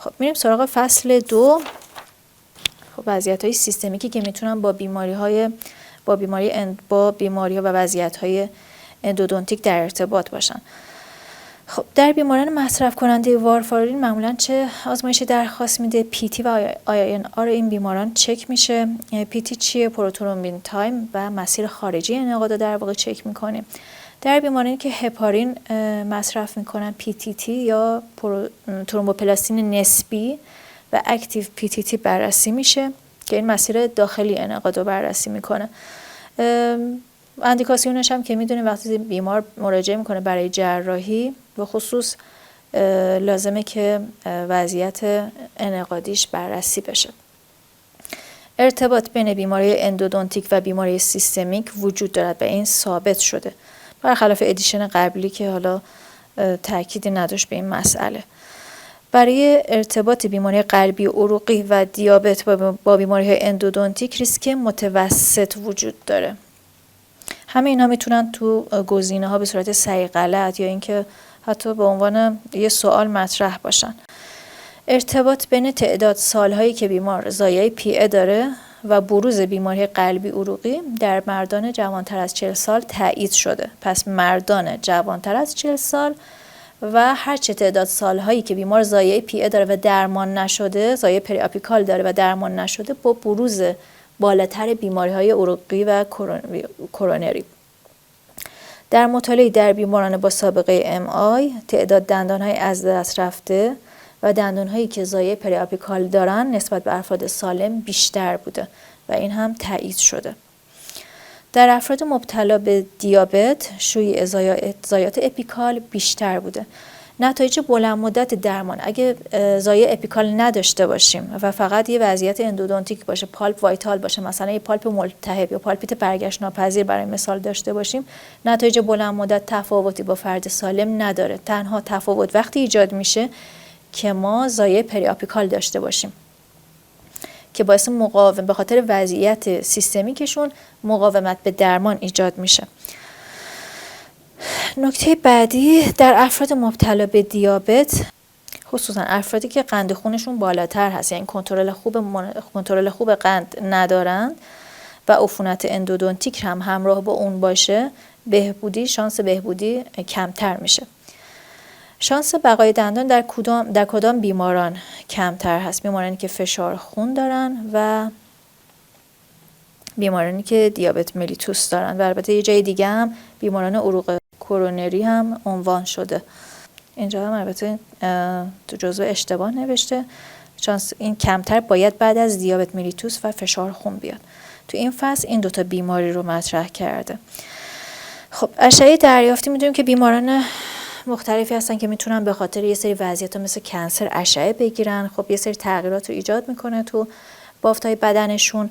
خب میریم سراغ فصل 2. خب وضعیت‌های سیستمیکی که میتونن با بیماری‌ها و وضعیت‌های اندودونتیک در ارتباط باشن. خب در بیماران مصرف کننده وارفارین معمولا چه آزمایشی درخواست میده؟ پیتی و INR این بیماران چک میشه. پیتی چیه؟ پروترومبین تایم و مسیر خارجی انعقاد در واقع چک میکنیم. در بیمارانی که هپارین مصرف میکنن PTT یا ترومبوپلاستین نسبی و اکتیو PTT بررسی میشه که این مسیر داخلی انعقاد رو بررسی میکنه. اندیکاسیونش هم که میدونیم وقتی بیمار مراجعه میکنه برای جراحی به خصوص لازمه که وضعیت انعقادیش بررسی بشه. ارتباط بین بیماری اندودونتیک و بیماری سیستمیک وجود دارد و این ثابت شده، برخلاف ادیشن قبلی که حالا تأکیدی نداشت به این مسئله. برای ارتباط بیماری قلبی عروقی و دیابت با بیماری اندودونتیک ریسک متوسط وجود داره. همه اینا میتونن تو گزینه‌ها به صورت صحیح غلط یا اینکه حتی به عنوان یه سوال مطرح باشن. ارتباط بین تعداد سالهایی که بیمار ضایعه PA داره و بروز بیماری قلبی عروقی در مردان جوانتر از 40 سال تایید شده. پس مردان جوانتر از 40 سال و هر چه تعداد سالهایی که بیمار ضایعه PA داره و درمان نشده، ضایعه پری‌آپیکال داره و درمان نشده، با بروز بالاتر بیماری‌های عروقی و کرونری. در مطالعه در بیماران با سابقه MI تعداد دندان‌های از دست رفته و دندان‌هایی که ضایعه پری‌آپیکال دارن نسبت به افراد سالم بیشتر بوده و این هم تایید شده. در افراد مبتلا به دیابت شیوع ضایعات اپیکال بیشتر بوده. نتایج بلند مدت درمان اگه ضایعه اپیکال نداشته باشیم و فقط یه وضعیت اندودونتیک باشه، پالپ وایتال باشه، مثلا یه پالپ ملتهب یا پالپیت برگشت ناپذیر برای مثال داشته باشیم، نتایج بلند مدت تفاوتی با فرد سالم نداره. تنها تفاوت وقتی ایجاد میشه که ما ضایعه پری‌آپیکال داشته باشیم که باعث به خاطر وضعیت سیستمیکشون مقاومت به درمان ایجاد میشه. نکته بعدی در افراد مبتلا به دیابت، خصوصا افرادی که قند خونشون بالاتر هست، یعنی کنترل خوب قند ندارن و عفونت اندودونتیک هم همراه با اون باشه، شانس بهبودی کمتر میشه. شانس بقای دندان در کدام بیماران کمتر هست؟ بیمارانی که فشار خون دارن و بیمارانی که دیابت ملیتوس دارن و البته یه جای دیگه هم بیماران عروق کرونری هم عنوان شده. اینجا هم البته تو جزوه اشتباه نوشته. شانس این کمتر باید بعد از دیابت ملیتوس و فشار خون بیاد. تو این فصل این دوتا بیماری رو مطرح کرده. خب اشعه دریافتی میدونیم که بیماران مختلفی هستن که میتونن به خاطر یه سری وضعیت‌ها مثل کنسر اشعه بگیرن. خب یه سری تغییرات رو ایجاد میکنه تو بافت‌های بدنشون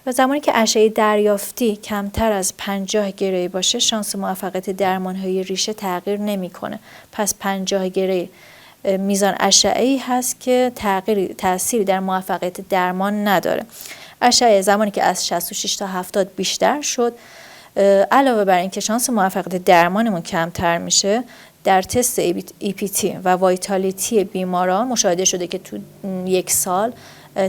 و زمانی که اشعه دریافتی کمتر از 50 گره باشه شانس موفقیت درمان‌های ریشه تغییر نمیکنه. پس 50 گره میزان اشعه‌ای هست که تأثیری در موفقیت درمان نداره. اشعه زمانی که از 66 تا 70 بیشتر شد، علاوه بر این که شانس موفقیت درمانمون کمتر میشه، در تست EPT و وایتالیتی بیماران مشاهده شده که تو 1 سال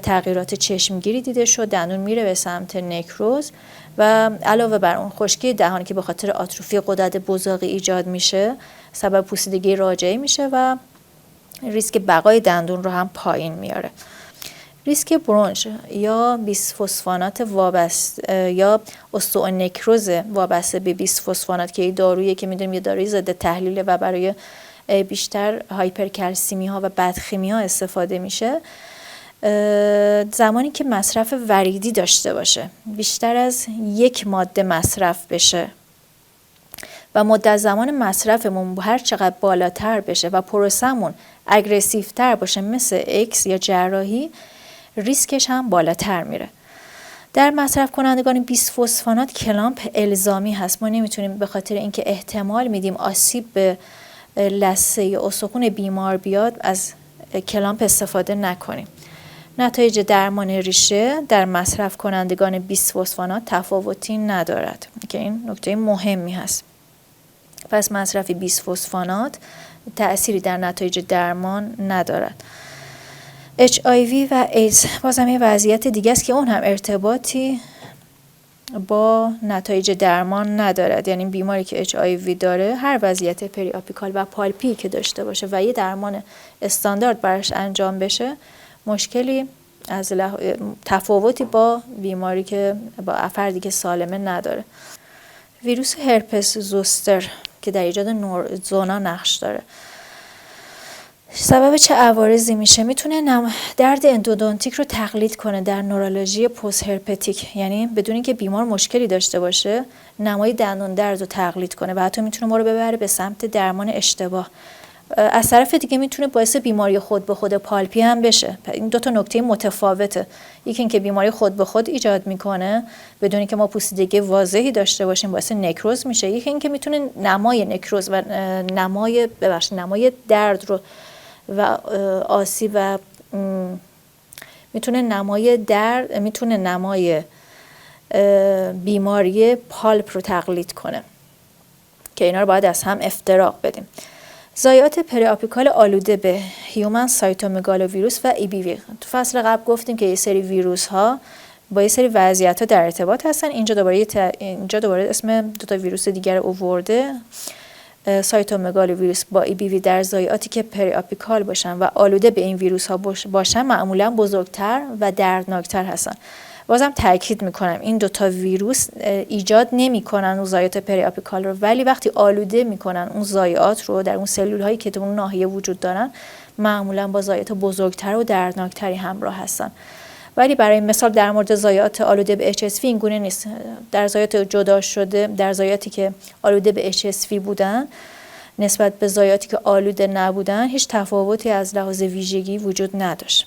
تغییرات چشمگیری دیده شد، دندون میره به سمت نکروز و علاوه بر اون خشکی دهانی که به خاطر آتروفی غدد بزاقی ایجاد میشه سبب پوسیدگی راجعی میشه و ریسک بقای دندون رو هم پایین میاره. ریسک برونز یا بیسفوسفانات وابسته یا استئونکروز وابسته به بیسفوسفانات که دارویی که میدونیم یه داروی ضد تحلیل و برای بیشتر هایپرکلسیمی ها و بدخیمی ها استفاده میشه، زمانی که مصرف وریدی داشته باشه، بیشتر از 1 ماده مصرف بشه و مدت زمان مصرفمون هر چقدر بالاتر بشه و پروسمون اگریسیو تر باشه مثل اکس یا جراحی، ریسکش هم بالاتر میره. در مصرف کنندگان بیسفوسفانات کلامپ الزامی هست. ما نمیتونیم به خاطر اینکه احتمال میدیم آسیب به لثه یا استخوان بیمار بیاد از کلامپ استفاده نکنیم. نتایج درمان ریشه در مصرف کنندگان بیسفوسفانات تفاوتی ندارد که این نکته مهمی هست. پس مصرف بیسفوسفانات تأثیری در نتایج درمان ندارد. HIV و ایدز بازم یه وضعیت دیگه است که اون هم ارتباطی با نتایج درمان ندارد. یعنی بیماری که HIV داره هر وضعیت پری آپیکال و پالپی که داشته باشه و یه درمان استاندارد براش انجام بشه، مشکلی از تفاوتی با بیماری که با افرادی که سالمه نداره. ویروس هرپس زوستر که در ایجاد زونا نقش داره، سبب چه عوارضی میشه؟ میتونه درد اندودونتیک رو تقلید کنه در نورولوژی پست هرپتیک، یعنی بدون اینکه بیمار مشکلی داشته باشه نمای دندان درد رو تقلید کنه و حتی میتونه ما رو ببره به سمت درمان اشتباه. از طرف دیگه میتونه باعث بیماری خود به خود پالپی هم بشه. این دو تا نکته متفاوته. یکی اینکه بیماری خود به خود ایجاد میکنه بدون اینکه ما پوسیدگی واضحی داشته باشیم، باعث نکروز میشه. یکی اینکه میتونه نمای نکروز و نمای درد رو و آسیب و میتونه نمای بیماری پالپ رو تقلید کنه که اینا رو باید از هم افتراق بدیم. ضایعات پری آپیکال آلوده به هیومن سایتومگالوویروس و EBV. تو فصل قبل گفتیم که یه سری ویروس ها با یه سری وضعیت ها در ارتباط هستن. اینجا دوباره اسم دو تا ویروس دیگر آورده. سایتومگالوویروس با EBV در ضایعاتی که پری آپیکال باشن و آلوده به این ویروس ها باشن معمولا بزرگتر و دردناکتر هستن. بازم تاکید میکنم این دوتا ویروس ایجاد نمیکنن اون ضایعات پری آپیکال رو، ولی وقتی آلوده میکنن اون ضایعات رو در اون سلول هایی که تو اون ناحیه وجود دارن معمولا با ضایعات بزرگتر و دردناکتری همراه هستن. ولی برای مثال در مورد ضایعات آلوده به HSV این گونه نیست. در ضایعات جدا شده، در ضایعاتی که آلوده به HSV بودن نسبت به ضایعاتی که آلوده نبودن هیچ تفاوتی از لحاظ ویژگی وجود نداشت.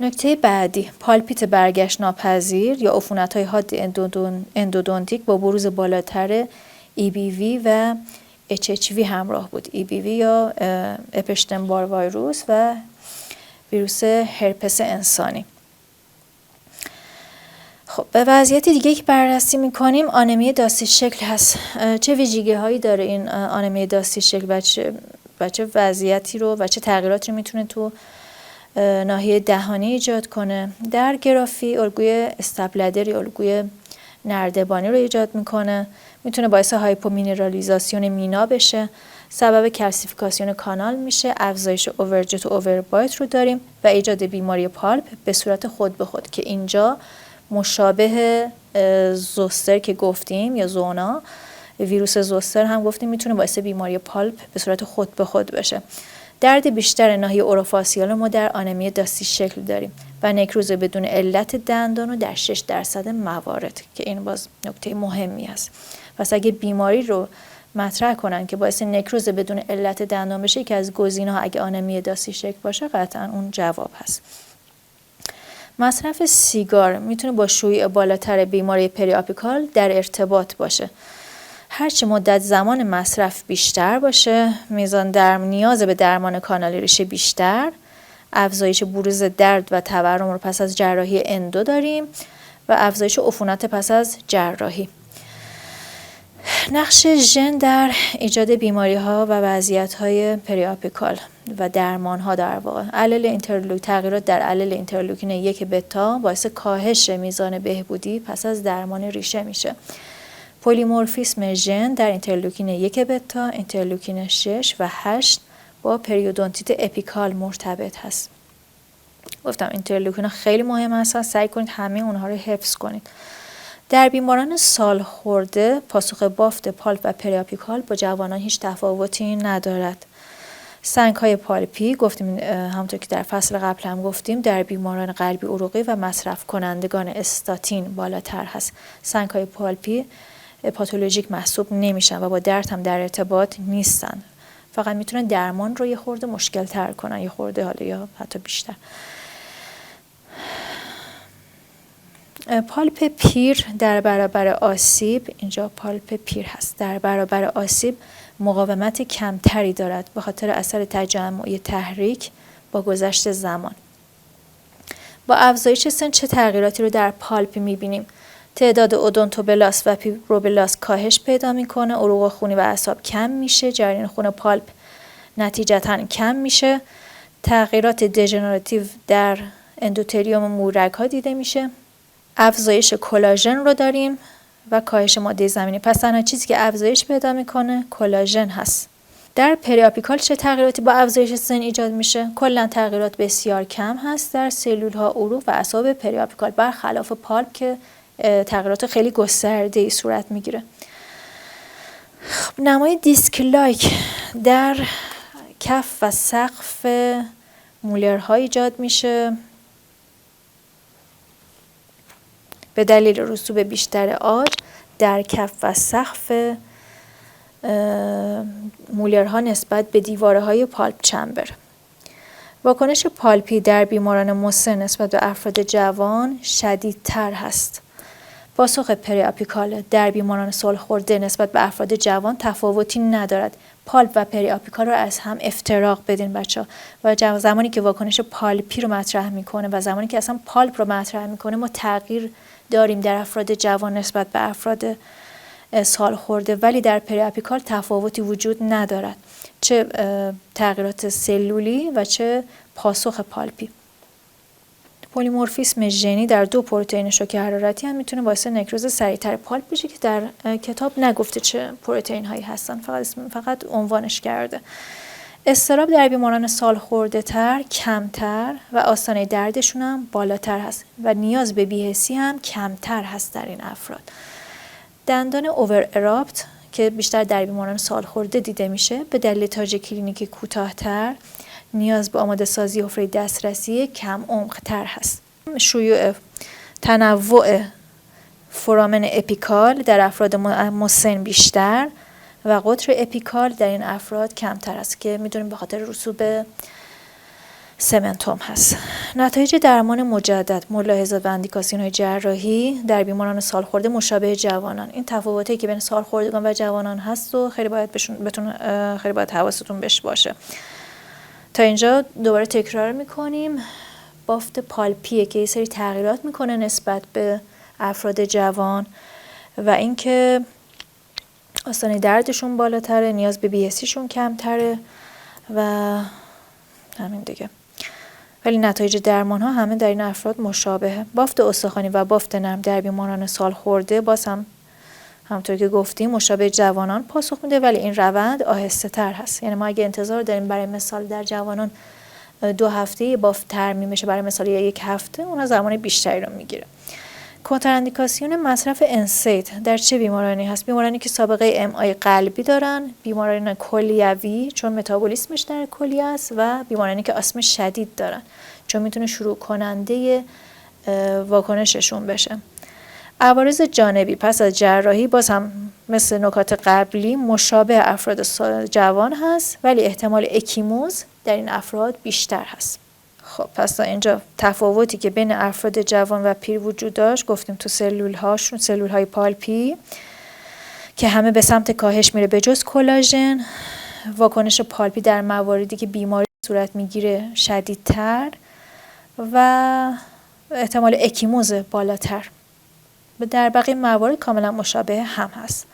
نکته بعدی، پالپیت برگشت ناپذیر یا عفونت‌های حاد اندودونتیک با بروز بالاتر EBV و HHV همراه بود. EBV یا اپشتنبار ویروس و ویروس هرپس انسانی. خب به وضعیت دیگه که بررسی می‌کنیم آنمی داستی شکل هست. چه ویژگی هایی داره این آنمی داستی شکل و چه وضعیتی رو و چه تغییراتی رو میتونه تو ناحیه دهانی ایجاد کنه؟ در گرافی الگوی استاپلدر، الگوی نردبانی رو ایجاد میکنه. میتونه باعث هایپومینرالیزاسیون مینا بشه، سبب کلسیفیکاسیون کانال میشه، افزایش اوورجت و اووربایت رو داریم و ایجاد بیماری پالپ به صورت خود به خود که اینجا مشابه زوستر که گفتیم یا زونا، ویروس زوستر هم گفتیم میتونه باعث بیماری پالپ به صورت خود به خود بشه. درد بیشتر ناحیه اوروفاسیال ما در آنمی داستی شکل داریم و نکروز بدون علت دندان رو در 6% موارد که این باز نکته مهمی است. پس اگه بیماری رو مطرح کنن که باعث نکروز بدون علت دندان بشه که از گزینه‌ها اگه آنمی داستی شکل باشه قطعا اون جواب هست. مصرف سیگار میتونه با شیوع بالاتر بیماری پری آپیکال در ارتباط باشه. هرچه مدت زمان مصرف بیشتر باشه، میزان نیاز به درمان کانال ریشه بیشتر، افزایش بروز درد و تورم رو پس از جراحی اندو داریم و افزایش عفونت پس از جراحی. نقش ژن در ایجاد بیماری‌ها و وضعیت‌های پری آپیکال و درمان‌ها در واقع. تغییرات در علل اینترلوکین 1 بتا باعث کاهش میزان بهبودی پس از درمان ریشه میشه. پلیمورفیسم ژن در اینترلوکین 1 بتا، اینترلوکین 6 و 8 با پریودونتیت اپیکال مرتبط هست. گفتم اینترلوکین خیلی مهم هستن، سعی کنید همه اونها رو حفظ کنید. در بیماران سالخورده پاسخ بافت پالپ و پری آپیکال با جوانان هیچ تفاوتی ندارد. سنگ‌های پالپی گفتیم همونطور که در فصل قبل هم گفتیم در بیماران قلبی عروقی و مصرف کنندگان استاتین بالاتر هست. سنگ‌های پالپی پاتولوژیک محسوب نمیشن و با درد هم در ارتباط نیستن. فقط میتونن درمان رو یه خورده مشکل تر کنن، یه خورده حالا یا حتی بیشتر. پالپ پیر در برابر آسیب، اینجا پالپ پیر هست، در برابر آسیب مقاومت کمتری دارد به خاطر اثر تجمعی تحریک با گذشت زمان. با افزایش سن چه تغییراتی رو در پالپ میبینیم؟ تعداد اودونتوبلاست و فیبروبلاست کاهش پیدا میکنه، عروق خونی و اعصاب کم میشه، جریان خون پالپ نتیجتاً کم میشه، تغییرات دژنراتیو در اندوتلیوم مورگ ها دیده میشه. افزایش کلاژن رو داریم و کاهش ماده زمینی. پس تنها چیزی که افزایش پیدا میکنه کلاژن هست. در پری‌آپیکال چه تغییراتی با افزایش سن ایجاد میشه؟ کلا تغییرات بسیار کم هست در سلول ها، عروق و اعصاب پری‌آپیکال، برخلاف پالپ که تغییرات خیلی گسترده‌ای صورت میگیره. نمای دیسک لایک در کف و سقف مولرها ایجاد میشه به دلیل رسوب بیشتر عاج در کف و سقف مولرها نسبت به دیوارهای پالپ چمبر. واکنش پالپی در بیماران مسن نسبت به افراد جوان شدیدتر هست. پاسخ پری‌آپیکال در بیماران سالخورده نسبت به افراد جوان تفاوتی ندارد. پالپ و پری‌آپیکال رو از هم افتراق بدین بچه‌ها. و زمانی که واکنش پالپی رو مطرح میکنه و زمانی که اصلا پالپ رو مطرح میکنه ما تغییر داریم در افراد جوان نسبت به افراد سالخورده، ولی در پری‌آپیکال تفاوتی وجود ندارد، چه تغییرات سلولی و چه پاسخ پالپی. پلیمورفیسم ژنی در 2 پروتئین شوک حرارتی هم میتونه باعث نکروز سریعتر پالپ بشه که در کتاب نگفته چه پروتئین هایی هستن، فقط عنوانش کرده. اضطراب در بیماران سالخورده تر کمتر و آستانه دردشون هم بالاتر هست و نیاز به بی‌حسی هم کمتر هست در این افراد. دندان اوور اراپت که بیشتر در بیماران سالخورده دیده میشه به دلیل تاج کلینیکی کوتاه‌تر نیاز به آماده سازی حفره دسترسی کم عمق‌تر هست. شیوع تنوع فورامن اپیکال در افراد مسن بیشتر و قطر اپیکال در این افراد کمتر است که میدونیم به خاطر رسوب سمنتوم هست. نتایج درمان مجدد، ملاحظات و اندیکاسیون‌های جراحی در بیماران سالخورده مشابه جوانان. این تفاوتی که بین سالخوردگان و جوانان هست و خیلی باید حواستون بهش باشه. تا اینجا دوباره تکرار میکنیم. بافت پالپیه که یه سری تغییرات میکنه نسبت به افراد جوان و اینکه آستانه دردشون بالاتره، نیاز به بی‌حسیشون کمتره و همین دیگه. ولی نتایج درمان ها همه در این افراد مشابهه. بافت استخوانی و بافت نرم در بیماران سالخورده باز هم همونطور که گفتیم مشابه جوانان پاسخ میده، ولی این روند آهسته تر هست. یعنی ما اگه انتظار داریم برای مثال در جوانان 2 هفته بافت ترمیم بشه، برای مثال 1 هفته اونها زمان بیشتری رو میگیره. کنتراندیکاسیون مصرف انسید در چه بیمارانی هست؟ بیمارانی که سابقه ام‌آی قلبی دارن، بیماران کلیوی چون متابولیسمش در کلیه است و بیمارانی که آسم شدید دارن چون میتونه شروع کننده واکنششون بشه. عوارض جانبی پس از جراحی باز هم مثل نکات قبلی مشابه افراد جوان هست، ولی احتمال اکیموز در این افراد بیشتر هست. خب پس تا اینجا تفاوتی که بین افراد جوان و پیر وجود داشت گفتیم تو سلول های پالپی که همه به سمت کاهش میره به جز کلاژن. واکنش پالپی در مواردی که بیماری صورت میگیره شدیدتر و احتمال اکیموز بالاتر. در بقیه موارد کاملا مشابه هم هست.